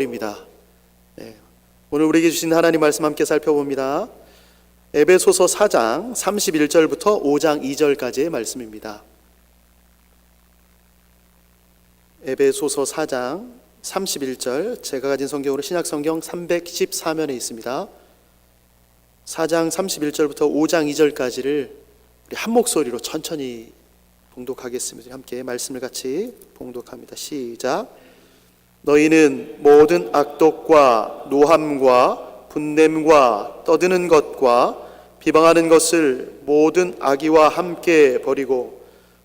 입니다. 오늘 우리에게 주신 하나님 말씀 함께 살펴봅니다. 에베소서 4장 31절부터 5장 2절까지의 말씀입니다. 에베소서 4장 31절, 제가 가진 성경으로 신약성경 314면에 있습니다. 4장 31절부터 5장 2절까지를 우리 한 목소리로 천천히 봉독하겠습니다. 함께 말씀을 같이 봉독합니다. 시작. 너희는 모든 악독과 노함과 분냄과 떠드는 것과 비방하는 것을 모든 악의와 함께 버리고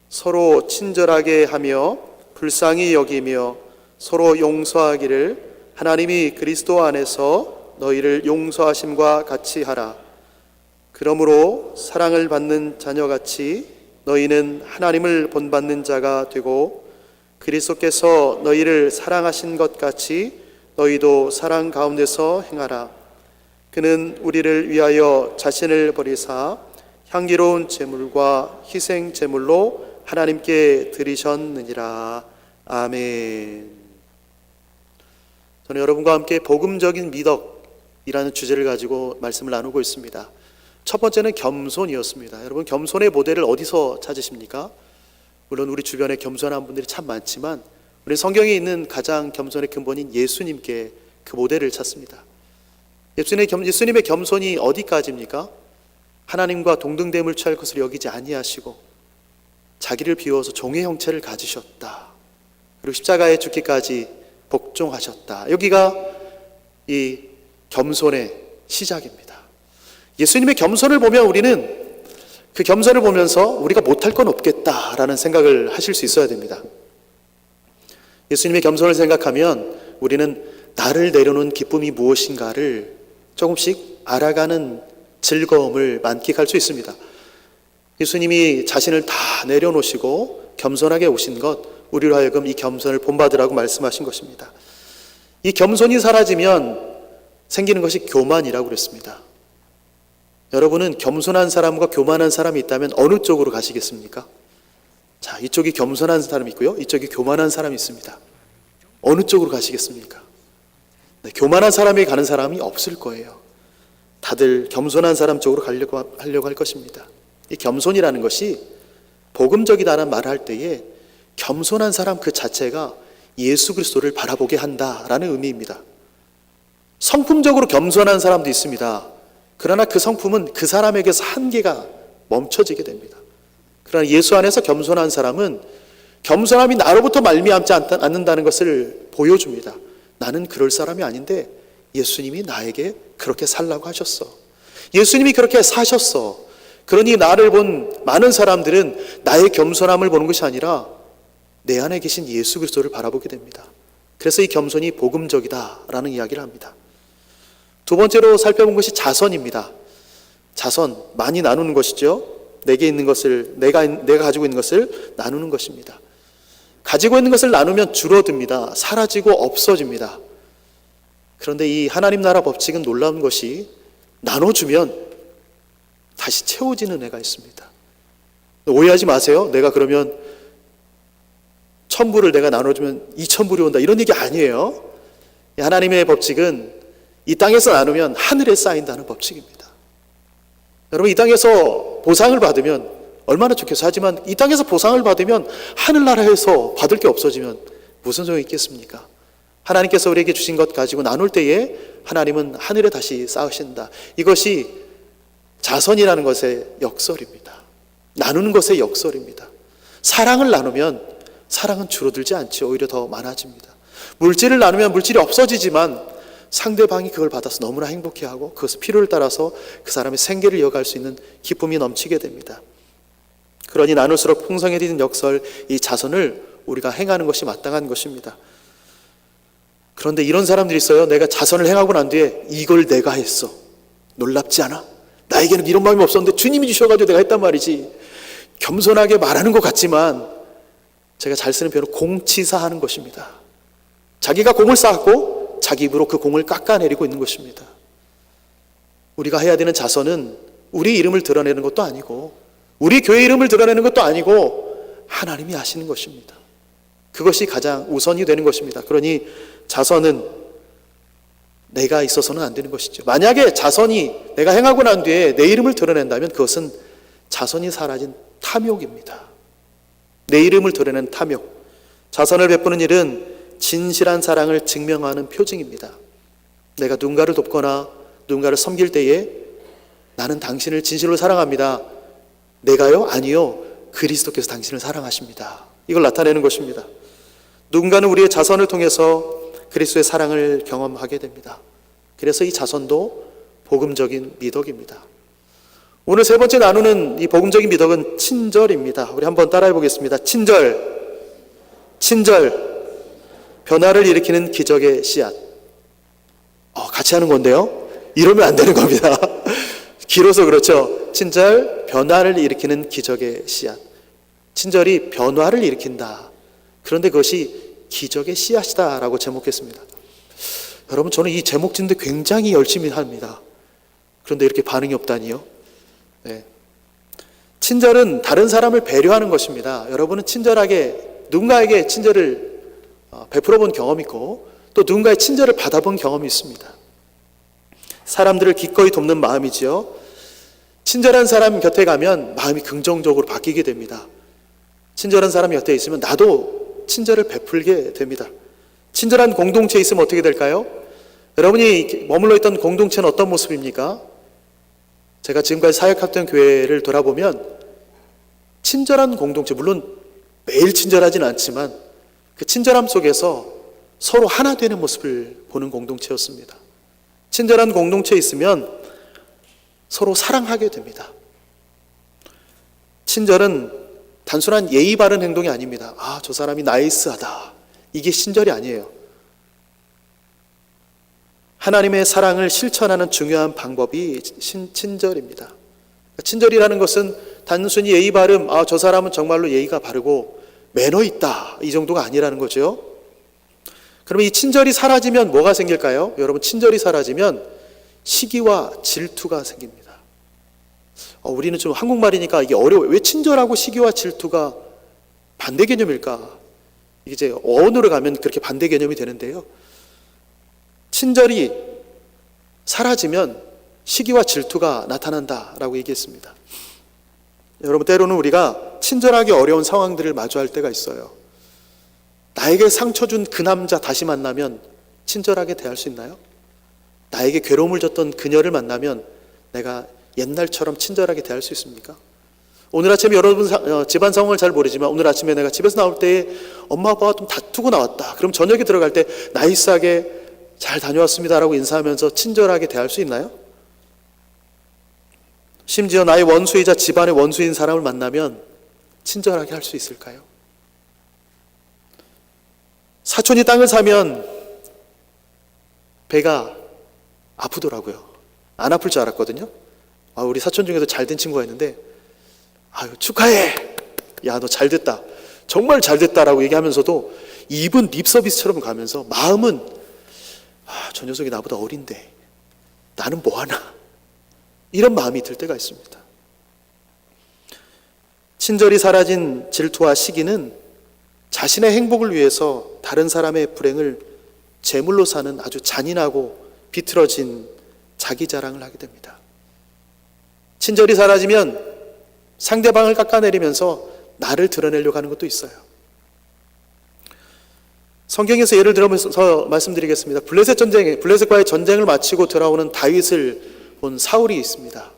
서로 친절하게 하며 불쌍히 여기며 서로 용서하기를 하나님이 그리스도 안에서 너희를 용서하심과 같이 하라. 그러므로 사랑을 받는 자녀같이 너희는 하나님을 본받는 자가 되고 그리스도께서 너희를 사랑하신 것 같이 너희도 사랑 가운데서 행하라. 그는 우리를 위하여 자신을 버리사 향기로운 제물과 희생 제물로 하나님께 드리셨느니라. 아멘. 저는 여러분과 함께 복음적인 미덕이라는 주제를 가지고 말씀을 나누고 있습니다. 첫 번째는 겸손이었습니다. 여러분, 겸손의 모델을 어디서 찾으십니까? 물론 우리 주변에 겸손한 분들이 참 많지만 우리 성경에 있는 가장 겸손의 근본인 예수님께 그 모델을 찾습니다. 예수님의 겸손이 어디까지입니까? 하나님과 동등됨을 취할 것을 여기지 아니하시고 자기를 비워서 종의 형체를 가지셨다. 그리고 십자가에 죽기까지 복종하셨다. 여기가 이 겸손의 시작입니다. 예수님의 겸손을 보면 우리는 그 겸손을 보면서 우리가 못할 건 없겠다라는 생각을 하실 수 있어야 됩니다. 예수님의 겸손을 생각하면 우리는 나를 내려놓은 기쁨이 무엇인가를 조금씩 알아가는 즐거움을 만끽할 수 있습니다. 예수님이 자신을 다 내려놓으시고 겸손하게 오신 것, 우리로 하여금 이 겸손을 본받으라고 말씀하신 것입니다. 이 겸손이 사라지면 생기는 것이 교만이라고 그랬습니다. 여러분은 겸손한 사람과 교만한 사람이 있다면 어느 쪽으로 가시겠습니까? 자, 이쪽이 겸손한 사람이 있고요, 이쪽이 교만한 사람이 있습니다. 어느 쪽으로 가시겠습니까? 네, 교만한 사람이 가는 사람이 없을 거예요. 다들 겸손한 사람 쪽으로 하려고 할 것입니다. 이 겸손이라는 것이 복음적이다라는 말을 할 때에 겸손한 사람 그 자체가 예수 그리스도를 바라보게 한다라는 의미입니다. 성품적으로 겸손한 사람도 있습니다. 그러나 그 성품은 그 사람에게서 한계가 멈춰지게 됩니다. 그러나 예수 안에서 겸손한 사람은 겸손함이 나로부터 말미암지 않는다는 것을 보여줍니다. 나는 그럴 사람이 아닌데 예수님이 나에게 그렇게 살라고 하셨어. 예수님이 그렇게 사셨어. 그러니 나를 본 많은 사람들은 나의 겸손함을 보는 것이 아니라 내 안에 계신 예수 그리스도를 바라보게 됩니다. 그래서 이 겸손이 복음적이다라는 이야기를 합니다. 두 번째로 살펴본 것이 자선입니다. 자선, 많이 나누는 것이죠. 내게 있는 것을, 내가 가지고 있는 것을 나누는 것입니다. 가지고 있는 것을 나누면 줄어듭니다. 사라지고 없어집니다. 그런데 이 하나님 나라 법칙은 놀라운 것이 나눠주면 다시 채워지는 애가 있습니다. 오해하지 마세요. 내가 그러면 1000불을 내가 나눠주면 2000불이 온다, 이런 얘기 아니에요. 하나님의 법칙은 이 땅에서 나누면 하늘에 쌓인다는 법칙입니다. 여러분, 이 땅에서 보상을 받으면 얼마나 좋겠어요. 하지만 이 땅에서 보상을 받으면 하늘나라에서 받을 게 없어지면 무슨 소용이 있겠습니까? 하나님께서 우리에게 주신 것 가지고 나눌 때에 하나님은 하늘에 다시 쌓으신다. 이것이 자선이라는 것의 역설입니다. 나누는 것의 역설입니다. 사랑을 나누면 사랑은 줄어들지 않죠. 오히려 더 많아집니다. 물질을 나누면 물질이 없어지지만 상대방이 그걸 받아서 너무나 행복해하고 그것의 필요를 따라서 그 사람의 생계를 이어갈 수 있는 기쁨이 넘치게 됩니다. 그러니 나눌수록 풍성해지는 역설, 이 자선을 우리가 행하는 것이 마땅한 것입니다. 그런데 이런 사람들이 있어요. 내가 자선을 행하고 난 뒤에 이걸 내가 했어. 놀랍지 않아? 나에게는 이런 마음이 없었는데 주님이 주셔가지고 내가 했단 말이지. 겸손하게 말하는 것 같지만 제가 잘 쓰는 표현은 공치사하는 것입니다. 자기가 공을 쌓았고 자기 입으로 그 공을 깎아내리고 있는 것입니다. 우리가 해야 되는 자선은 우리 이름을 드러내는 것도 아니고 우리 교회 이름을 드러내는 것도 아니고 하나님이 하시는 것입니다. 그것이 가장 우선이 되는 것입니다. 그러니 자선은 내가 있어서는 안 되는 것이죠. 만약에 자선이 내가 행하고 난 뒤에 내 이름을 드러낸다면 그것은 자선이 사라진 탐욕입니다. 내 이름을 드러내는 탐욕. 자선을 베푸는 일은 진실한 사랑을 증명하는 표징입니다. 내가 누군가를 돕거나 누군가를 섬길 때에 나는 당신을 진실로 사랑합니다. 내가요? 아니요. 그리스도께서 당신을 사랑하십니다. 이걸 나타내는 것입니다. 누군가는 우리의 자선을 통해서 그리스도의 사랑을 경험하게 됩니다. 그래서 이 자선도 복음적인 미덕입니다. 오늘 세 번째 나누는 이 복음적인 미덕은 친절입니다. 우리 한번 따라해 보겠습니다. 친절, 변화를 일으키는 기적의 씨앗. 같이 하는 건데요. 이러면 안 되는 겁니다. 길어서 그렇죠. 친절, 변화를 일으키는 기적의 씨앗. 친절이 변화를 일으킨다. 그런데 그것이 기적의 씨앗이다라고 제목했습니다. 여러분, 저는 이 제목 짓는데 굉장히 열심히 합니다. 그런데 이렇게 반응이 없다니요. 네. 친절은 다른 사람을 배려하는 것입니다. 여러분은 친절하게 누군가에게 친절을 베풀어 본 경험이 있고 또 누군가의 친절을 받아본 경험이 있습니다. 사람들을 기꺼이 돕는 마음이지요. 친절한 사람 곁에 가면 마음이 긍정적으로 바뀌게 됩니다. 친절한 사람이 곁에 있으면 나도 친절을 베풀게 됩니다. 친절한 공동체에 있으면 어떻게 될까요? 여러분이 머물러 있던 공동체는 어떤 모습입니까? 제가 지금까지 사역했던 교회를 돌아보면 친절한 공동체, 물론 매일 친절하지는 않지만 그 친절함 속에서 서로 하나 되는 모습을 보는 공동체였습니다. 친절한 공동체에 있으면 서로 사랑하게 됩니다. 친절은 단순한 예의 바른 행동이 아닙니다. 저 사람이 나이스하다. 이게 친절이 아니에요. 하나님의 사랑을 실천하는 중요한 방법이 친절입니다. 친절이라는 것은 단순히 예의 바름, 저 사람은 정말로 예의가 바르고 매너 있다, 이 정도가 아니라는 거죠. 그러면 이 친절이 사라지면 뭐가 생길까요? 여러분, 친절이 사라지면 시기와 질투가 생깁니다. 우리는 좀 한국말이니까 이게 어려워요. 왜 친절하고 시기와 질투가 반대 개념일까? 이게 이제 어원으로 가면 그렇게 반대 개념이 되는데요. 친절이 사라지면 시기와 질투가 나타난다라고 얘기했습니다. 여러분, 때로는 우리가 친절하기 어려운 상황들을 마주할 때가 있어요. 나에게 상처 준 그 남자 다시 만나면 친절하게 대할 수 있나요? 나에게 괴로움을 줬던 그녀를 만나면 내가 옛날처럼 친절하게 대할 수 있습니까? 오늘 아침에 여러분 집안 상황을 잘 모르지만 오늘 아침에 내가 집에서 나올 때 엄마 아빠와 좀 다투고 나왔다. 그럼 저녁에 들어갈 때 나이스하게 잘 다녀왔습니다라고 인사하면서 친절하게 대할 수 있나요? 심지어 나의 원수이자 집안의 원수인 사람을 만나면 친절하게 할 수 있을까요? 사촌이 땅을 사면 배가 아프더라고요. 안 아플 줄 알았거든요. 우리 사촌 중에도 잘된 친구가 있는데 축하해! 야, 너 잘됐다. 정말 잘됐다라고 얘기하면서도 입은 립 서비스처럼 가면서 마음은 저 녀석이 나보다 어린데 나는 뭐하나, 이런 마음이 들 때가 있습니다. 친절이 사라진 질투와 시기는 자신의 행복을 위해서 다른 사람의 불행을 제물로 사는 아주 잔인하고 비틀어진 자기 자랑을 하게 됩니다. 친절이 사라지면 상대방을 깎아내리면서 나를 드러내려고 하는 것도 있어요. 성경에서 예를 들어서 말씀드리겠습니다. 블레셋과의 전쟁을 마치고 돌아오는 다윗을 본 사울이 있습니다.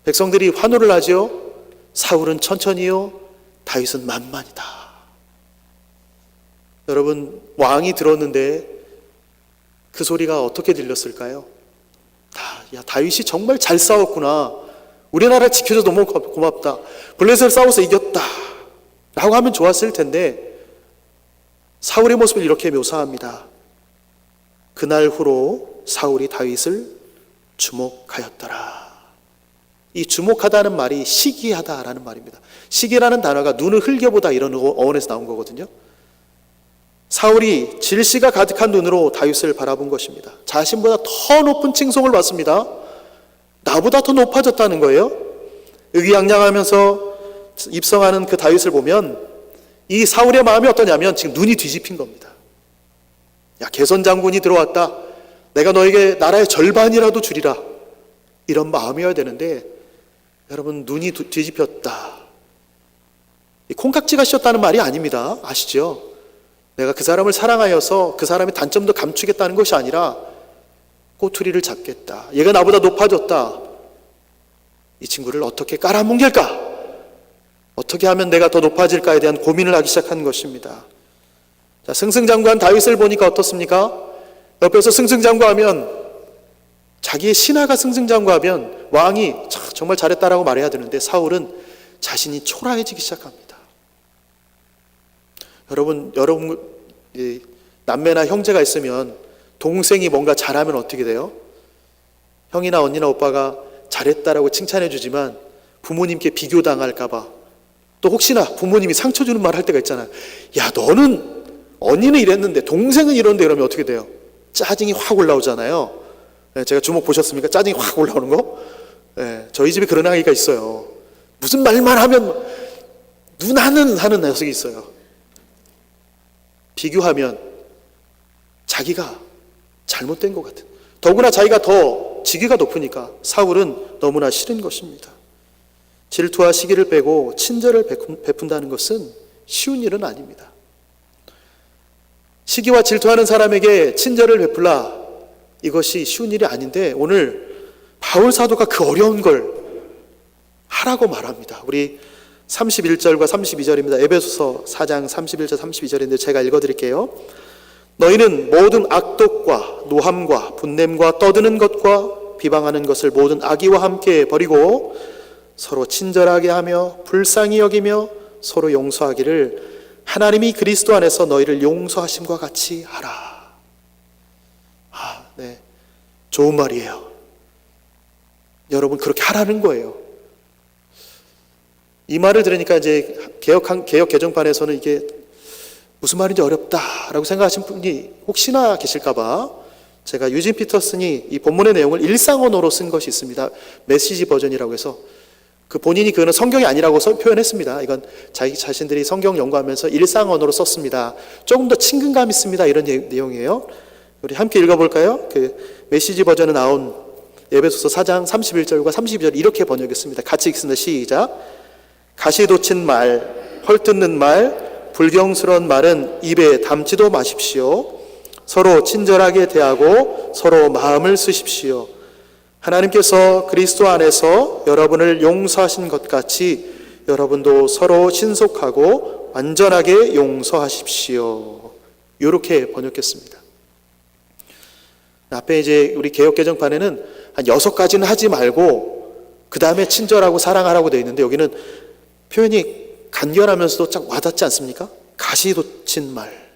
백성들이 환호를 하지요. 사울은 천천히요, 다윗은 만만이다. 여러분, 왕이 들었는데 그 소리가 어떻게 들렸을까요? 야, 다윗이 정말 잘 싸웠구나. 우리나라 지켜줘서 너무 고맙다. 블레셋을 싸워서 이겼다 라고 하면 좋았을 텐데 사울의 모습을 이렇게 묘사합니다. 그날 후로 사울이 다윗을 주목하였더라. 이 주목하다는 말이 시기하다라는 말입니다. 시기라는 단어가 눈을 흘겨보다 이런 어원에서 나온 거거든요. 사울이 질시가 가득한 눈으로 다윗을 바라본 것입니다. 자신보다 더 높은 칭송을 받습니다. 나보다 더 높아졌다는 거예요. 의기양양하면서 입성하는 그 다윗을 보면 이 사울의 마음이 어떠냐면 지금 눈이 뒤집힌 겁니다. 야, 개선 장군이 들어왔다. 내가 너에게 나라의 절반이라도 주리라. 이런 마음이어야 되는데 여러분 눈이 뒤집혔다. 콩깍지가 씌었다는 말이 아닙니다. 아시죠? 내가 그 사람을 사랑하여서 그 사람의 단점도 감추겠다는 것이 아니라 꼬투리를 잡겠다. 얘가 나보다 높아졌다. 이 친구를 어떻게 깔아뭉갤까? 어떻게 하면 내가 더 높아질까에 대한 고민을 하기 시작한 것입니다. 자, 승승장구한 다윗을 보니까 어떻습니까? 옆에서 승승장구하면 자기의 신하가 승승장구하면 왕이 정말 잘했다라고 말해야 되는데 사울은 자신이 초라해지기 시작합니다. 여러분 남매나 형제가 있으면 동생이 뭔가 잘하면 어떻게 돼요? 형이나 언니나 오빠가 잘했다라고 칭찬해 주지만 부모님께 비교당할까 봐 또 혹시나 부모님이 상처 주는 말 할 때가 있잖아요. 야, 너는 언니는 이랬는데 동생은 이런데 그러면 어떻게 돼요? 짜증이 확 올라오잖아요. 제가 주먹 보셨습니까? 짜증이 확 올라오는 거? 저희 집에 그런 아이가 있어요. 무슨 말만 하면 누나는 하는 녀석이 있어요. 비교하면 자기가 잘못된 것 같은, 더구나 자기가 더 직위가 높으니까 사울은 너무나 싫은 것입니다. 질투와 시기를 빼고 친절을 베푼다는 것은 쉬운 일은 아닙니다. 시기와 질투하는 사람에게 친절을 베풀라, 이것이 쉬운 일이 아닌데 오늘 바울 사도가 그 어려운 걸 하라고 말합니다. 우리 31절과 32절입니다. 에베소서 4장 31절 32절인데 제가 읽어드릴게요. 너희는 모든 악독과 노함과 분냄과 떠드는 것과 비방하는 것을 모든 악의와 함께 버리고 서로 친절하게 하며 불쌍히 여기며 서로 용서하기를 하나님이 그리스도 안에서 너희를 용서하심과 같이 하라. 네, 좋은 말이에요. 여러분 그렇게 하라는 거예요. 이 말을 들으니까 이제 개혁 개정판에서는 이게 무슨 말인지 어렵다라고 생각하신 분이 혹시나 계실까봐 제가 유진 피터슨이 이 본문의 내용을 일상언어로 쓴 것이 있습니다. 메시지 버전이라고 해서 그 본인이 그거는 성경이 아니라고 표현했습니다. 이건 자기 자신들이 성경 연구하면서 일상언어로 썼습니다. 조금 더 친근감 있습니다. 이런 내용이에요. 우리 함께 읽어볼까요? 그 메시지 버전에 나온 에베소서 4장 31절과 32절 이렇게 번역했습니다. 같이 읽습니다. 시작. 가시 돋친 말, 헐뜯는 말, 불경스러운 말은 입에 담지도 마십시오. 서로 친절하게 대하고 서로 마음을 쓰십시오. 하나님께서 그리스도 안에서 여러분을 용서하신 것 같이 여러분도 서로 신속하고 완전하게 용서하십시오. 이렇게 번역했습니다. 앞에 이제 우리 개역개정판에는 한 6가지는 하지 말고 그 다음에 친절하고 사랑하라고 되어 있는데 여기는 표현이 간결하면서도 딱 와닿지 않습니까? 가시 돋친 말.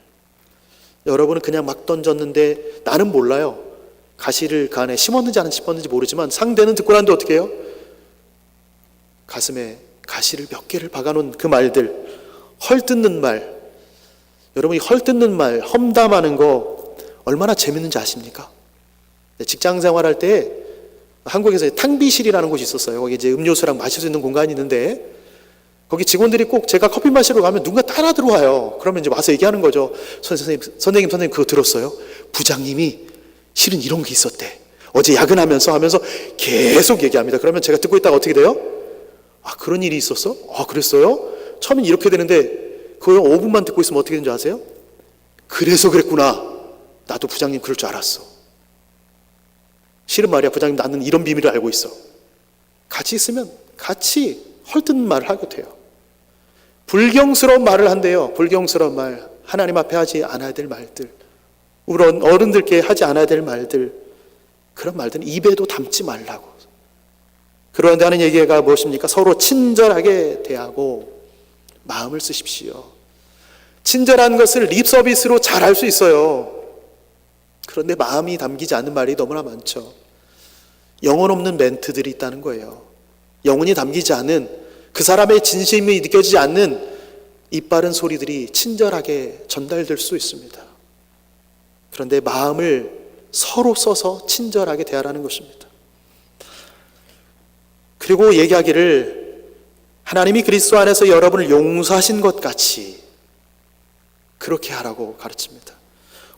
여러분은 그냥 막 던졌는데 나는 몰라요. 가시를 그 안에 심었는지 안 심었는지 모르지만 상대는 듣고 난데 어떻게 해요? 가슴에 가시를 몇 개를 박아놓은 그 말들, 헐뜯는 말. 여러분이 헐뜯는 말, 험담하는 거 얼마나 재밌는지 아십니까? 직장 생활할 때 한국에서 탕비실이라는 곳이 있었어요. 거기 이제 음료수랑 마실 수 있는 공간이 있는데 거기 직원들이 꼭 제가 커피 마시러 가면 누군가 따라 들어와요. 그러면 이제 와서 얘기하는 거죠. 선생님 그거 들었어요? 부장님이 실은 이런 게 있었대. 어제 야근하면서 하면서 계속 얘기합니다. 그러면 제가 듣고 있다가 어떻게 돼요? 그런 일이 있었어? 그랬어요? 처음엔 이렇게 되는데 그걸 5분만 듣고 있으면 어떻게 되는지 아세요? 그래서 그랬구나. 나도 부장님 그럴 줄 알았어. 실은 말이야, 부장님 나는 이런 비밀을 알고 있어. 같이 있으면 같이 헐뜯는 말을 하게 돼요. 불경스러운 말을 한대요. 불경스러운 말, 하나님 앞에 하지 않아야 될 말들, 우리 어른들께 하지 않아야 될 말들, 그런 말들은 입에도 담지 말라고. 그런데 하는 얘기가 무엇입니까? 서로 친절하게 대하고 마음을 쓰십시오. 친절한 것을 립 서비스로 잘 할 수 있어요. 그런데 마음이 담기지 않는 말이 너무나 많죠. 영혼 없는 멘트들이 있다는 거예요. 영혼이 담기지 않은, 그 사람의 진심이 느껴지지 않는 입 바른 소리들이 친절하게 전달될 수 있습니다. 그런데 마음을 서로 써서 친절하게 대하라는 것입니다. 그리고 얘기하기를 하나님이 그리스도 안에서 여러분을 용서하신 것 같이 그렇게 하라고 가르칩니다.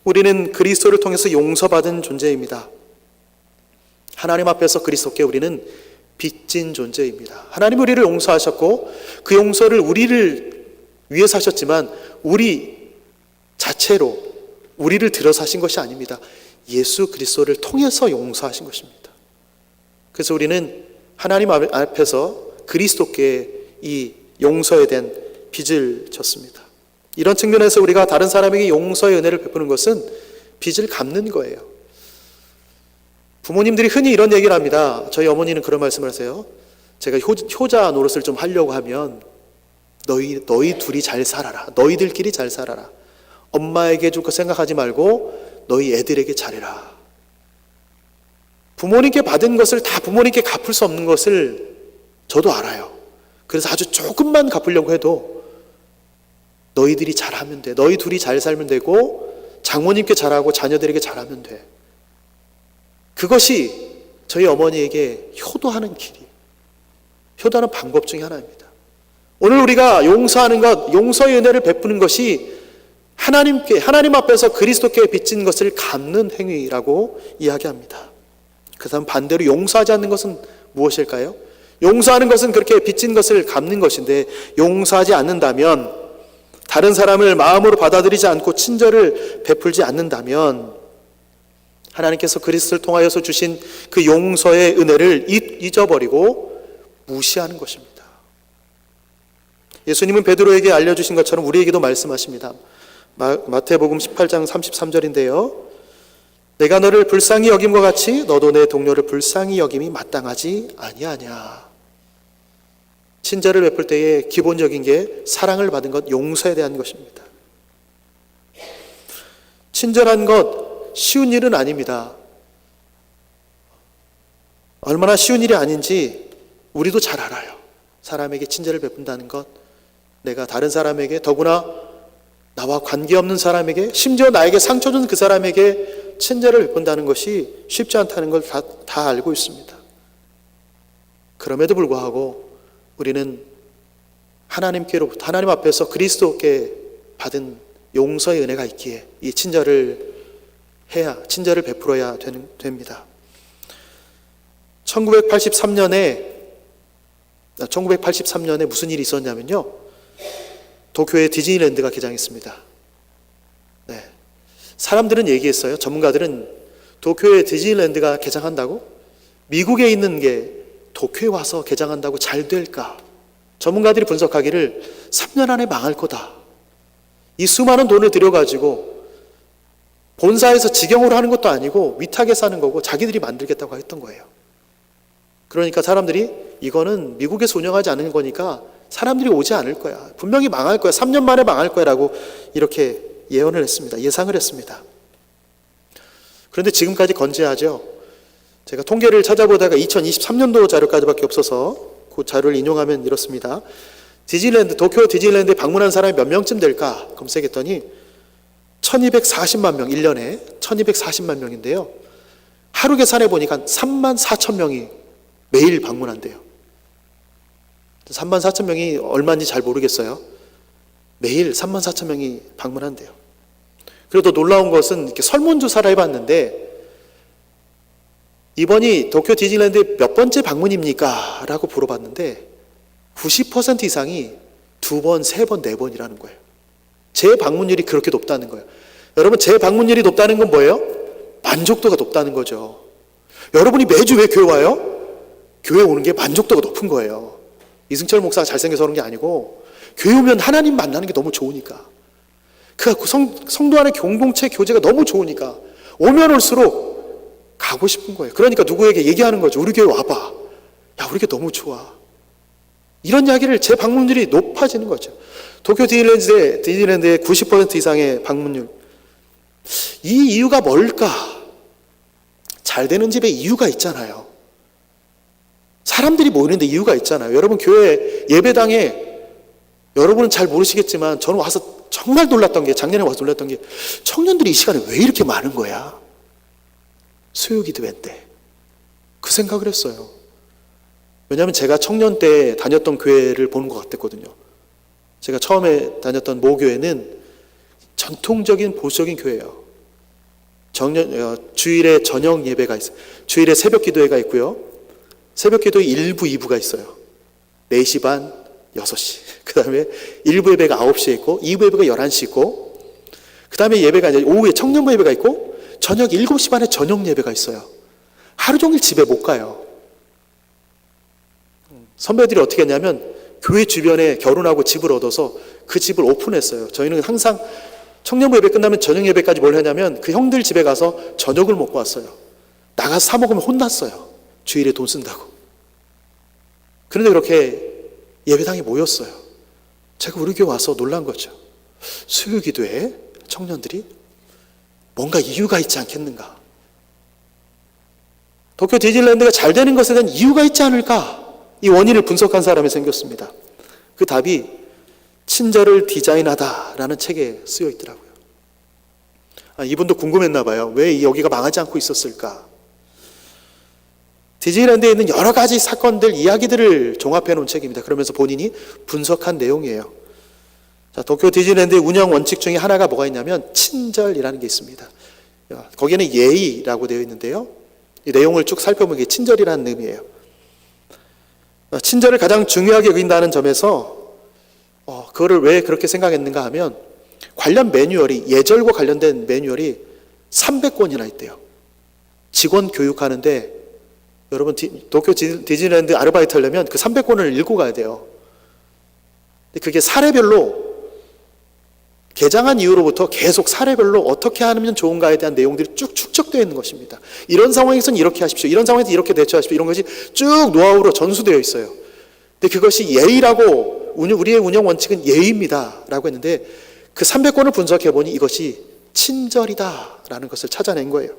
우리는 그리스도를 통해서 용서받은 존재입니다. 하나님 앞에서 그리스도께 우리는 빚진 존재입니다. 하나님 우리를 용서하셨고 그 용서를 우리를 위해서 하셨지만 우리 자체로 우리를 들어서 하신 것이 아닙니다. 예수 그리스도를 통해서 용서하신 것입니다. 그래서 우리는 하나님 앞에서 그리스도께 이 용서에 대한 빚을 졌습니다. 이런 측면에서 우리가 다른 사람에게 용서의 은혜를 베푸는 것은 빚을 갚는 거예요. 부모님들이 흔히 이런 얘기를 합니다. 저희 어머니는 그런 말씀을 하세요. 제가 효자 노릇을 좀 하려고 하면 너희 둘이 잘 살아라. 너희들끼리 잘 살아라. 엄마에게 줄 거 생각하지 말고 너희 애들에게 잘해라. 부모님께 받은 것을 다 부모님께 갚을 수 없는 것을 저도 알아요. 그래서 아주 조금만 갚으려고 해도 너희들이 잘하면 돼. 너희 둘이 잘 살면 되고 장모님께 잘하고 자녀들에게 잘하면 돼. 그것이 저희 어머니에게 효도하는 길이, 효도하는 방법 중에 하나입니다. 오늘 우리가 용서하는 것, 용서의 은혜를 베푸는 것이 하나님 앞에서 그리스도께 빚진 것을 갚는 행위라고 이야기합니다. 그 다음 반대로 용서하지 않는 것은 무엇일까요? 용서하는 것은 그렇게 빚진 것을 갚는 것인데 용서하지 않는다면, 다른 사람을 마음으로 받아들이지 않고 친절을 베풀지 않는다면 하나님께서 그리스도를 통하여서 주신 그 용서의 은혜를 잊어버리고 무시하는 것입니다. 예수님은 베드로에게 알려주신 것처럼 우리에게도 말씀하십니다. 마태복음 18장 33절인데요. 내가 너를 불쌍히 여김과 같이 너도 내 동료를 불쌍히 여김이 마땅하지 아니하냐. 친절을 베풀 때에 기본적인 게 사랑을 받은 것, 용서에 대한 것입니다. 친절한 것 쉬운 일은 아닙니다. 얼마나 쉬운 일이 아닌지 우리도 잘 알아요. 사람에게 친절을 베푼다는 것, 내가 다른 사람에게, 더구나 나와 관계없는 사람에게, 심지어 나에게 상처 준 그 사람에게 친절을 베푼다는 것이 쉽지 않다는 걸 다 알고 있습니다. 그럼에도 불구하고 우리는 하나님께로부터, 하나님 앞에서 그리스도께 받은 용서의 은혜가 있기에 이 친절을 베풀어야 됩니다. 1983년에 무슨 일이 있었냐면요, 도쿄에 디즈니랜드가 개장했습니다. 네. 사람들은 얘기했어요. 전문가들은 도쿄에 디즈니랜드가 개장한다고? 미국에 있는 게 도쿄에 와서 개장한다고 잘 될까? 전문가들이 분석하기를 3년 안에 망할 거다. 이 수많은 돈을 들여가지고 본사에서 직영으로 하는 것도 아니고 위탁해서 하는 거고 자기들이 만들겠다고 했던 거예요. 그러니까 사람들이 이거는 미국에서 운영하지 않는 거니까 사람들이 오지 않을 거야. 분명히 망할 거야. 3년 만에 망할 거야 라고 이렇게 예언을 했습니다. 예상을 했습니다. 그런데 지금까지 건재하죠. 제가 통계를 찾아보다가 2023년도 자료까지밖에 없어서 그 자료를 인용하면 이렇습니다. 도쿄 디즈니랜드에 방문한 사람이 몇 명쯤 될까 검색했더니 1240만 명, 1년에 1240만 명인데요. 하루 계산해 보니까 3만 4천 명이 매일 방문한대요. 3만 4천 명이 얼마인지 잘 모르겠어요. 매일 3만 4천 명이 방문한대요. 그래도 놀라운 것은 이렇게 설문조사를 해봤는데, 이번이 도쿄 디즈니랜드 몇 번째 방문입니까? 라고 물어봤는데 90% 이상이 2번, 3번, 4번이라는 거예요. 재방문율이 그렇게 높다는 거예요. 여러분, 재방문율이 높다는 건 뭐예요? 만족도가 높다는 거죠. 여러분이 매주 왜 교회 와요? 교회 오는 게 만족도가 높은 거예요. 이승철 목사가 잘생겨서 그런 게 아니고 교회 오면 하나님 만나는 게 너무 좋으니까, 그 성도 안의 공동체 교제가 너무 좋으니까 오면 올수록 가고 싶은 거예요. 그러니까 누구에게 얘기하는 거죠. 우리 교회 와봐. 야, 우리 교회 너무 좋아. 이런 이야기를 재방문율이 높아지는 거죠. 도쿄 디즈니랜드의 90% 이상의 방문율. 이 이유가 뭘까? 잘 되는 집에 이유가 있잖아요. 사람들이 모이는데 이유가 있잖아요. 여러분, 교회 예배당에, 여러분은 잘 모르시겠지만 저는 와서 정말 놀랐던 게, 작년에 와서 놀랐던 게, 청년들이 이 시간에 왜 이렇게 많은 거야? 수요기도회인데. 그 생각을 했어요. 왜냐하면 제가 청년 때 다녔던 교회를 보는 것 같았거든요. 제가 처음에 다녔던 모교회는 전통적인 보수적인 교회예요. 주일에 저녁 예배가 있어요. 주일에 새벽 기도회가 있고요. 새벽 기도회 1부, 2부가 있어요. 4시 반, 6시. 그 다음에 1부 예배가 9시에 있고 2부 예배가 11시 있고 그 다음에 예배가 이제 오후에 청년부 예배가 있고 저녁 7시 반에 저녁 예배가 있어요. 하루 종일 집에 못 가요. 선배들이 어떻게 했냐면 교회 주변에 결혼하고 집을 얻어서 그 집을 오픈했어요. 저희는 항상 청년부 예배 끝나면 저녁 예배까지 뭘 하냐면 그 형들 집에 가서 저녁을 먹고 왔어요. 나가서 사 먹으면 혼났어요. 주일에 돈 쓴다고. 그런데 그렇게 예배당에 모였어요. 제가 우리 교회 와서 놀란 거죠. 수요 기도에 청년들이 뭔가 이유가 있지 않겠는가. 도쿄 디즈니랜드가 잘 되는 것에 대한 이유가 있지 않을까. 이 원인을 분석한 사람이 생겼습니다. 그 답이 친절을 디자인하다라는 책에 쓰여 있더라고요. 이분도 궁금했나 봐요. 왜 여기가 망하지 않고 있었을까? 디즈니랜드에 있는 여러 가지 사건들, 이야기들을 종합해 놓은 책입니다. 그러면서 본인이 분석한 내용이에요. 자, 도쿄 디즈니랜드의 운영 원칙 중에 하나가 뭐가 있냐면 친절이라는 게 있습니다. 거기에는 예의라고 되어 있는데요. 이 내용을 쭉 살펴보면 이게 친절이라는 의미예요. 친절을 가장 중요하게 여긴다는 점에서 그거를 왜 그렇게 생각했는가 하면 관련 매뉴얼이, 예절과 관련된 매뉴얼이 300권이나 있대요. 직원 교육하는데 여러분 도쿄 디즈니랜드 아르바이트 하려면 그 300권을 읽고 가야 돼요. 근데 그게 사례별로 개장한 이후로부터 계속 사례별로 어떻게 하면 좋은가에 대한 내용들이 쭉 축적되어 있는 것입니다. 이런 상황에서는 이렇게 하십시오. 이런 상황에서 이렇게 대처하십시오. 이런 것이 쭉 노하우로 전수되어 있어요. 근데 그것이 예의라고, 우리의 운영 원칙은 예의입니다 라고 했는데 그 300권을 분석해 보니 이것이 친절이다라는 것을 찾아낸 거예요.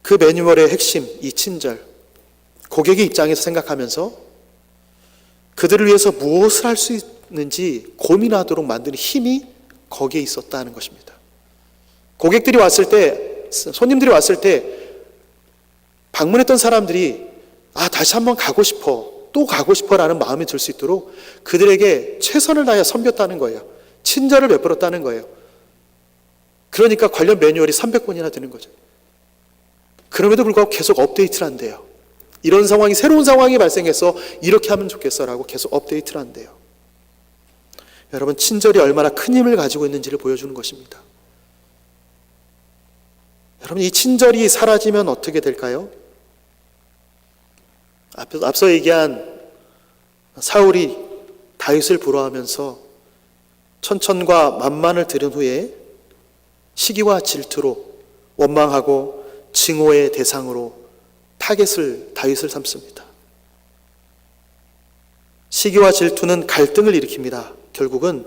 그 매뉴얼의 핵심, 이 친절, 고객의 입장에서 생각하면서 그들을 위해서 무엇을 할 수 있는지 고민하도록 만드는 힘이 거기에 있었다는 것입니다. 고객들이 왔을 때, 손님들이 왔을 때 방문했던 사람들이 다시 한번 가고 싶어, 또 가고 싶어라는 마음이 들 수 있도록 그들에게 최선을 다해 섬겼다는 거예요. 친절을 베풀었다는 거예요. 그러니까 관련 매뉴얼이 300권이나 되는 거죠. 그럼에도 불구하고 계속 업데이트를 한대요. 이런 상황이, 새로운 상황이 발생해서 이렇게 하면 좋겠어라고 계속 업데이트를 한대요. 여러분, 친절이 얼마나 큰 힘을 가지고 있는지를 보여주는 것입니다. 여러분, 이 친절이 사라지면 어떻게 될까요? 앞서 얘기한 사울이 다윗을 부러워하면서 천천과 만만을 들은 후에 시기와 질투로 원망하고 증오의 대상으로 다윗을 삼습니다. 시기와 질투는 갈등을 일으킵니다. 결국은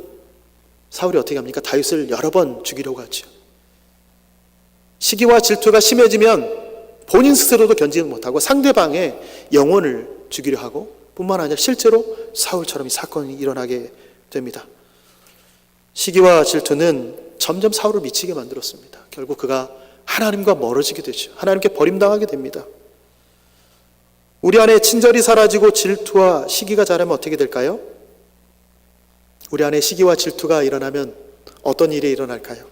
사울이 어떻게 합니까? 다윗을 여러 번 죽이려고 하죠. 시기와 질투가 심해지면 본인 스스로도 견디지 못하고 상대방의 영혼을 죽이려 하고 뿐만 아니라 실제로 사울처럼 이 사건이 일어나게 됩니다. 시기와 질투는 점점 사울을 미치게 만들었습니다. 결국 그가 하나님과 멀어지게 되죠. 하나님께 버림당하게 됩니다. 우리 안에 친절이 사라지고 질투와 시기가 자라면 어떻게 될까요? 우리 안에 시기와 질투가 일어나면 어떤 일이 일어날까요?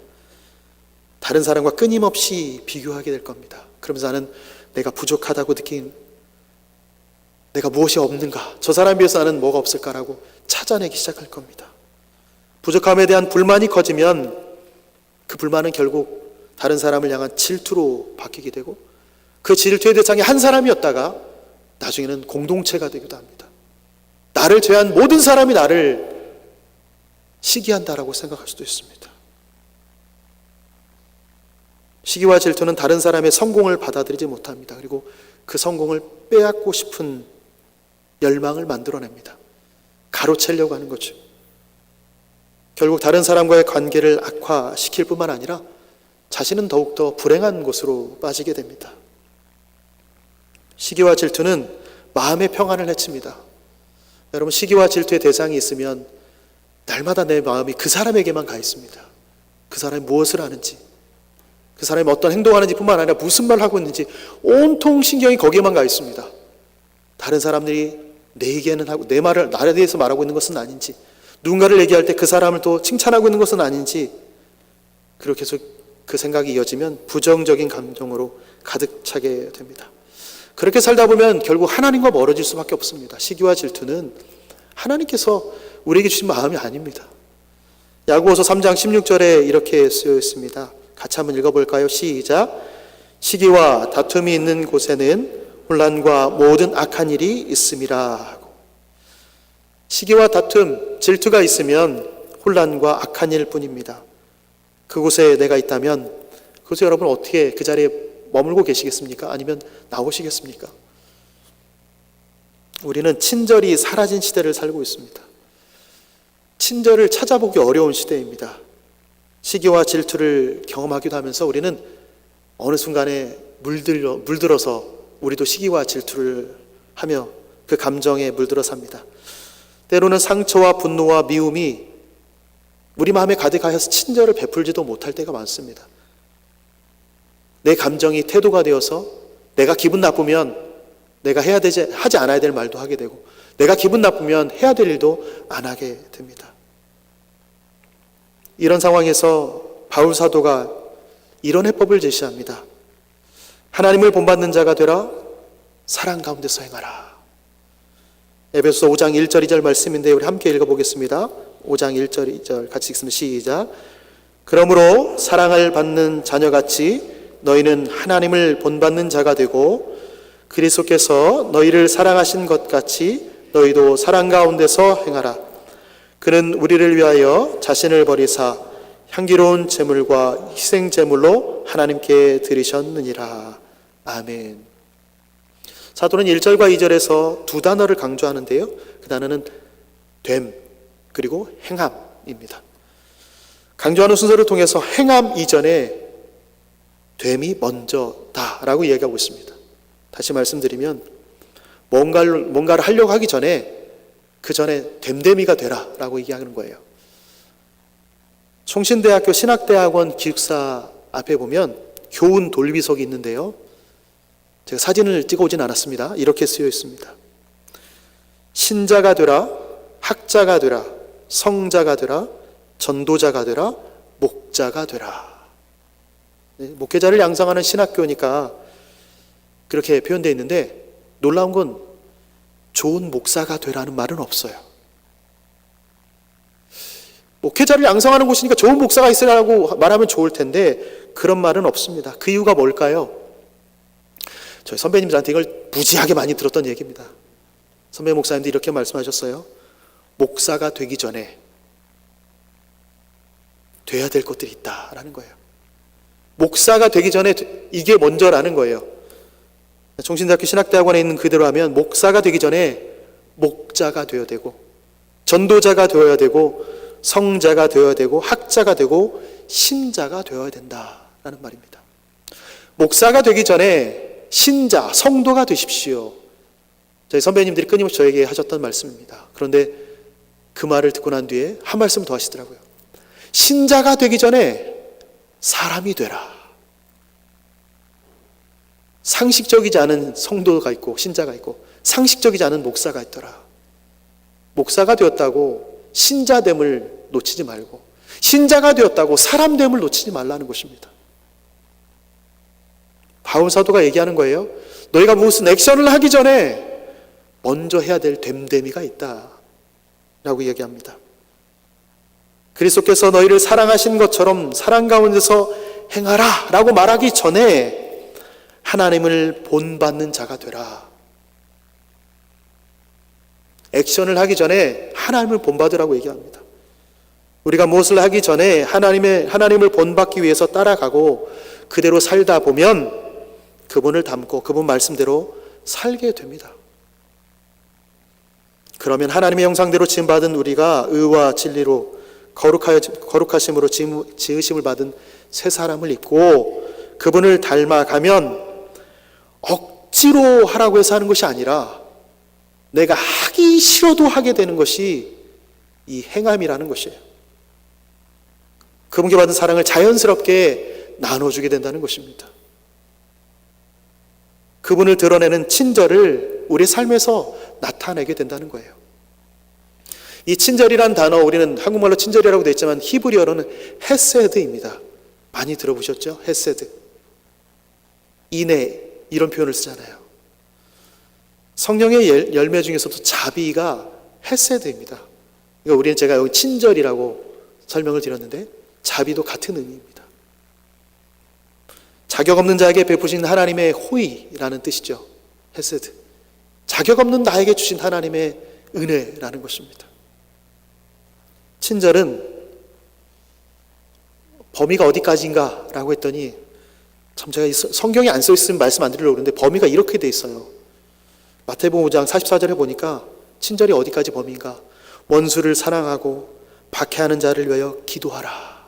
다른 사람과 끊임없이 비교하게 될 겁니다. 그러면서 나는 내가 부족하다고 느낀, 내가 무엇이 없는가, 저 사람에 비해서 나는 뭐가 없을까라고 찾아내기 시작할 겁니다. 부족함에 대한 불만이 커지면 그 불만은 결국 다른 사람을 향한 질투로 바뀌게 되고 그 질투의 대상이 한 사람이었다가 나중에는 공동체가 되기도 합니다. 나를 제외한 모든 사람이 나를 시기한다라고 생각할 수도 있습니다. 시기와 질투는 다른 사람의 성공을 받아들이지 못합니다. 그리고 그 성공을 빼앗고 싶은 열망을 만들어냅니다. 가로채려고 하는 거죠. 결국 다른 사람과의 관계를 악화시킬 뿐만 아니라 자신은 더욱더 불행한 곳으로 빠지게 됩니다. 시기와 질투는 마음의 평안을 해칩니다. 여러분, 시기와 질투의 대상이 있으면 날마다 내 마음이 그 사람에게만 가 있습니다. 그 사람이 무엇을 하는지, 그 사람이 어떤 행동하는지 뿐만 아니라 무슨 말을 하고 있는지 온통 신경이 거기에만 가 있습니다. 다른 사람들이 내 얘기는 하고 내 말을 나에 대해서 말하고 있는 것은 아닌지, 누군가를 얘기할 때 그 사람을 또 칭찬하고 있는 것은 아닌지 그리고 계속 그 생각이 이어지면 부정적인 감정으로 가득 차게 됩니다. 그렇게 살다 보면 결국 하나님과 멀어질 수밖에 없습니다. 시기와 질투는 하나님께서 우리에게 주신 마음이 아닙니다. 야고보서 3장 16절에 이렇게 쓰여 있습니다. 같이 한번 읽어볼까요? 시작. 시기와 다툼이 있는 곳에는 혼란과 모든 악한 일이 있음이라 하고, 시기와 다툼, 질투가 있으면 혼란과 악한 일 뿐입니다. 그곳에 내가 있다면 그곳에 여러분 어떻게 그 자리에 머물고 계시겠습니까? 아니면 나오시겠습니까? 우리는 친절이 사라진 시대를 살고 있습니다. 친절을 찾아보기 어려운 시대입니다. 시기와 질투를 경험하기도 하면서 우리는 어느 순간에 물들어서 우리도 시기와 질투를 하며 그 감정에 물들어 삽니다. 때로는 상처와 분노와 미움이 우리 마음에 가득하여서 친절을 베풀지도 못할 때가 많습니다. 내 감정이 태도가 되어서 내가 기분 나쁘면 내가 하지 않아야 될 말도 하게 되고, 내가 기분 나쁘면 해야 될 일도 안 하게 됩니다. 이런 상황에서 바울 사도가 이런 해법을 제시합니다. 하나님을 본받는 자가 되라, 사랑 가운데서 행하라. 에베소서 5장 1절 2절 말씀인데 우리 함께 읽어보겠습니다. 5장 1절 2절 같이 읽습니다. 시작. 그러므로 사랑을 받는 자녀같이 너희는 하나님을 본받는 자가 되고, 그리스도께서 너희를 사랑하신 것 같이 너희도 사랑 가운데서 행하라. 그는 우리를 위하여 자신을 버리사 향기로운 제물과 희생 제물로 하나님께 드리셨느니라. 아멘. 사도는 1절과 2절에서 두 단어를 강조하는데요, 그 단어는 됨 그리고 행함입니다. 강조하는 순서를 통해서 행함 이전에 됨이 먼저다라고 이야기하고 있습니다. 다시 말씀드리면 뭔가를 하려고 하기 전에 그 전에 됨됨이가 되라라고 얘기하는 거예요. 총신대학교 신학대학원 기숙사 앞에 보면 교훈 돌비석이 있는데요, 제가 사진을 찍어오진 않았습니다. 이렇게 쓰여 있습니다. 신자가 되라, 학자가 되라, 성자가 되라, 전도자가 되라, 목자가 되라. 목회자를 양성하는 신학교니까 그렇게 표현되어 있는데, 놀라운 건 좋은 목사가 되라는 말은 없어요. 목회자를 양성하는 곳이니까 좋은 목사가 있으라고 말하면 좋을 텐데 그런 말은 없습니다. 그 이유가 뭘까요? 저희 선배님들한테 이걸 무지하게 많이 들었던 얘기입니다. 선배 목사님도 이렇게 말씀하셨어요. 목사가 되기 전에 돼야 될 것들이 있다라는 거예요. 목사가 되기 전에 이게 먼저라는 거예요. 총신대학교 신학대학원에 있는 그대로 하면 목사가 되기 전에 목자가 되어야 되고, 전도자가 되어야 되고, 성자가 되어야 되고, 학자가 되고, 신자가 되어야 된다라는 말입니다. 목사가 되기 전에 신자, 성도가 되십시오. 저희 선배님들이 끊임없이 저에게 하셨던 말씀입니다. 그런데 그 말을 듣고 난 뒤에 한 말씀 더 하시더라고요. 신자가 되기 전에 사람이 되라. 상식적이지 않은 성도가 있고 신자가 있고, 상식적이지 않은 목사가 있더라. 목사가 되었다고 신자됨을 놓치지 말고, 신자가 되었다고 사람됨을 놓치지 말라는 것입니다. 바울 사도가 얘기하는 거예요. 너희가 무슨 액션을 하기 전에 먼저 해야 될 됨됨이가 있다 라고 얘기합니다. 그리스도께서 너희를 사랑하신 것처럼 사랑 가운데서 행하라 라고 말하기 전에 하나님을 본받는 자가 되라. 액션을 하기 전에 하나님을 본받으라고 얘기합니다. 우리가 무엇을 하기 전에 하나님을 본받기 위해서 따라가고 그대로 살다 보면 그분을 닮고 그분 말씀대로 살게 됩니다. 그러면 하나님의 형상대로 지음받은 우리가 의와 진리로 거룩하심으로 지으심을 받은 새 사람을 입고 그분을 닮아가면 억지로 하라고 해서 하는 것이 아니라 내가 하기 싫어도 하게 되는 것이 이 행함이라는 것이에요. 그분께 받은 사랑을 자연스럽게 나눠주게 된다는 것입니다. 그분을 드러내는 친절을 우리 삶에서 나타내게 된다는 거예요. 이 친절이란 단어, 우리는 한국말로 친절이라고 되어 있지만 히브리어로는 헤세드입니다. 많이 들어보셨죠? 헤세드, 인애, 이런 표현을 쓰잖아요. 성령의 열매 중에서도 자비가 헤세드입니다. 그러니까 우리는 제가 여기 친절이라고 설명을 드렸는데 자비도 같은 의미입니다. 자격 없는 자에게 베푸신 하나님의 호의라는 뜻이죠. 헤세드. 자격 없는 나에게 주신 하나님의 은혜라는 것입니다. 친절은 범위가 어디까지인가 라고 했더니 참 제가 성경에 안 써 있으면 말씀 안 드리려고 그러는데 범위가 이렇게 돼 있어요. 마태복음 5장 44절에 보니까 친절이 어디까지 범위인가? 원수를 사랑하고 박해하는 자를 위하여 기도하라.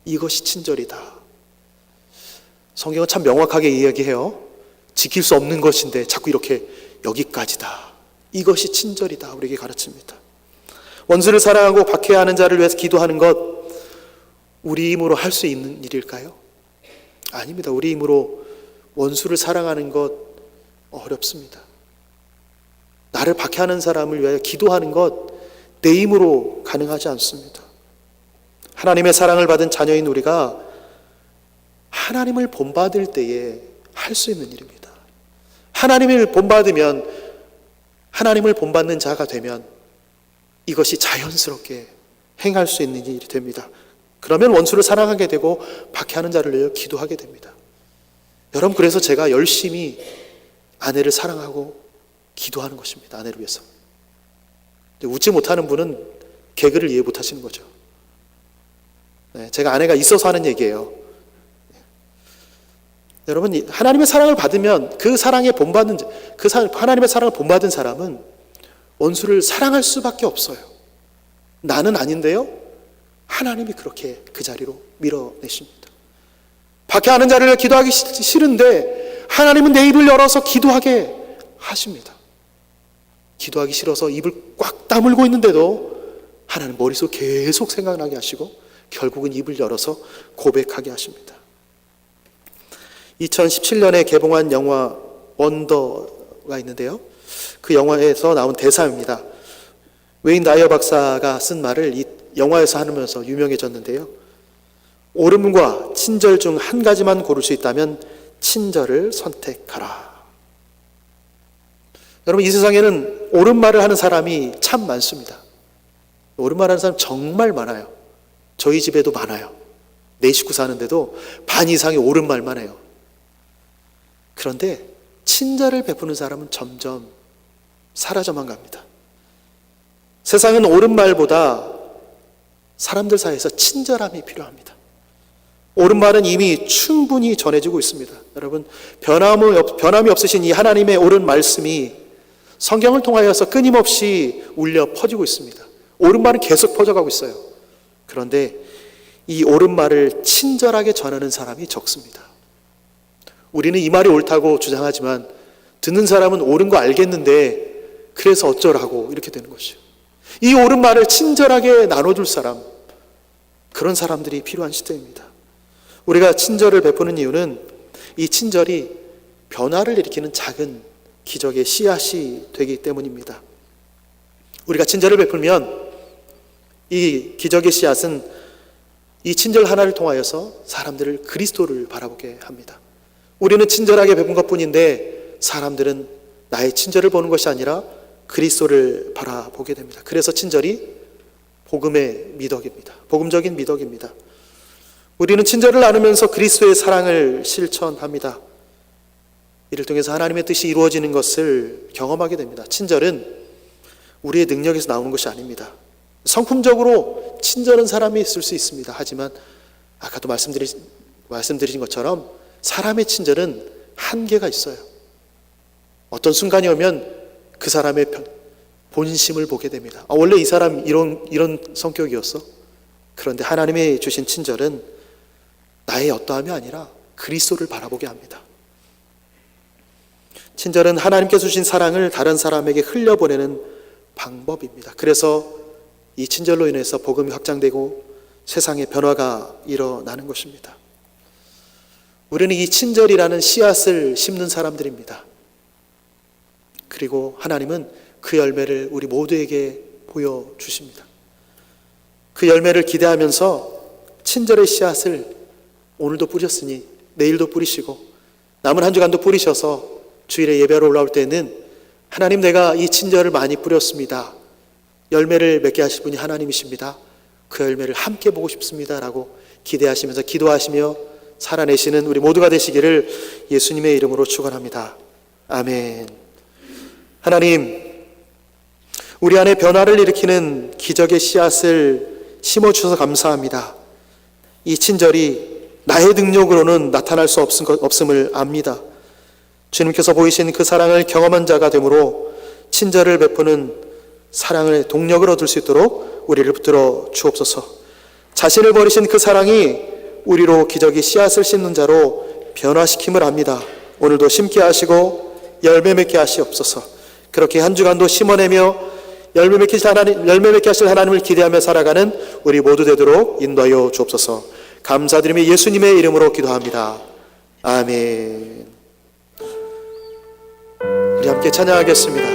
이것이 친절이다. 성경은 참 명확하게 이야기해요. 지킬 수 없는 것인데 자꾸 이렇게 여기까지다. 이것이 친절이다. 우리에게 가르칩니다. 원수를 사랑하고 박해하는 자를 위해서 기도하는 것, 우리 힘으로 할 수 있는 일일까요? 아닙니다. 우리 힘으로 원수를 사랑하는 것 어렵습니다. 나를 박해하는 사람을 위하여 기도하는 것, 내 힘으로 가능하지 않습니다. 하나님의 사랑을 받은 자녀인 우리가 하나님을 본받을 때에 할 수 있는 일입니다. 하나님을 본받으면, 하나님을 본받는 자가 되면 이것이 자연스럽게 행할 수 있는 일이 됩니다. 그러면 원수를 사랑하게 되고 박해하는 자를 위하여 기도하게 됩니다. 여러분, 그래서 제가 열심히 아내를 사랑하고 기도하는 것입니다. 아내를 위해서. 웃지 못하는 분은 개그를 이해 못하시는 거죠. 제가 아내가 있어서 하는 얘기예요. 여러분, 하나님의 사랑을 받으면 그 사랑에 본받는, 하나님의 사랑을 본받은 사람은 원수를 사랑할 수밖에 없어요. 나는 아닌데요, 하나님이 그렇게 그 자리로 밀어내십니다. 박해하는 자를 기도하기 싫은데 하나님은 내 입을 열어서 기도하게 하십니다. 기도하기 싫어서 입을 꽉 다물고 있는데도 하나님 머릿속 계속 생각나게 하시고 결국은 입을 열어서 고백하게 하십니다. 2017년에 개봉한 영화 원더가 있는데요, 그 영화에서 나온 대사입니다. 웨인 다이어 박사가 쓴 말을 이 영화에서 하면서 유명해졌는데요, 옳음과 친절 중 한 가지만 고를 수 있다면 친절을 선택하라. 여러분, 이 세상에는 옳은 말을 하는 사람이 참 많습니다. 옳은 말 하는 사람 정말 많아요. 저희 집에도 많아요. 4식구 사는데도 반 이상이 옳은 말만 해요. 그런데 친절을 베푸는 사람은 점점 사라져만 갑니다. 세상은 옳은 말보다 사람들 사이에서 친절함이 필요합니다. 옳은 말은 이미 충분히 전해지고 있습니다. 여러분, 변함이 없으신 이 하나님의 옳은 말씀이 성경을 통하여서 끊임없이 울려 퍼지고 있습니다. 옳은 말은 계속 퍼져가고 있어요. 그런데 이 옳은 말을 친절하게 전하는 사람이 적습니다. 우리는 이 말이 옳다고 주장하지만 듣는 사람은 옳은 거 알겠는데 그래서 어쩌라고 이렇게 되는 것이죠. 이 옳은 말을 친절하게 나눠줄 사람, 그런 사람들이 필요한 시대입니다. 우리가 친절을 베푸는 이유는 이 친절이 변화를 일으키는 작은 기적의 씨앗이 되기 때문입니다. 우리가 친절을 베풀면 이 기적의 씨앗은 이 친절 하나를 통하여서 사람들을 그리스도를 바라보게 합니다. 우리는 친절하게 베푼 것뿐인데 사람들은 나의 친절을 보는 것이 아니라 그리스도를 바라보게 됩니다. 그래서 친절이 복음의 미덕입니다. 복음적인 미덕입니다. 우리는 친절을 나누면서 그리스도의 사랑을 실천합니다. 이를 통해서 하나님의 뜻이 이루어지는 것을 경험하게 됩니다. 친절은 우리의 능력에서 나오는 것이 아닙니다. 성품적으로 친절한 사람이 있을 수 있습니다. 하지만 아까도 말씀드린 것처럼 사람의 친절은 한계가 있어요. 어떤 순간이 오면 그 사람의 본심을 보게 됩니다. 원래 이 사람 이런 성격이었어? 그런데 하나님이 주신 친절은 나의 어떠함이 아니라 그리스도를 바라보게 합니다. 친절은 하나님께서 주신 사랑을 다른 사람에게 흘려보내는 방법입니다. 그래서 이 친절로 인해서 복음이 확장되고 세상에 변화가 일어나는 것입니다. 우리는 이 친절이라는 씨앗을 심는 사람들입니다. 그리고 하나님은 그 열매를 우리 모두에게 보여주십니다. 그 열매를 기대하면서 친절의 씨앗을 오늘도 뿌렸으니 내일도 뿌리시고 남은 한 주간도 뿌리셔서 주일에 예배하러 올라올 때는 하나님, 내가 이 친절을 많이 뿌렸습니다. 열매를 맺게 하실 분이 하나님이십니다. 그 열매를 함께 보고 싶습니다 라고 기대하시면서 기도하시며 살아내시는 우리 모두가 되시기를 예수님의 이름으로 축원합니다. 아멘. 하나님, 우리 안에 변화를 일으키는 기적의 씨앗을 심어주셔서 감사합니다. 이 친절이 나의 능력으로는 나타날 수 없음을 압니다. 주님께서 보이신 그 사랑을 경험한 자가 되므로 친절을 베푸는 사랑을 동력을 얻을 수 있도록 우리를 붙들어 주옵소서. 자신을 버리신 그 사랑이 우리로 기적의 씨앗을 심는 자로 변화시킴을 압니다. 오늘도 심게 하시고 열매 맺게 하시옵소서. 그렇게 한 주간도 심어내며 열매 맺게 하실 하나님을 기대하며 살아가는 우리 모두 되도록 인도하여 주옵소서. 감사드리며 예수님의 이름으로 기도합니다. 아멘. 우리 함께 찬양하겠습니다.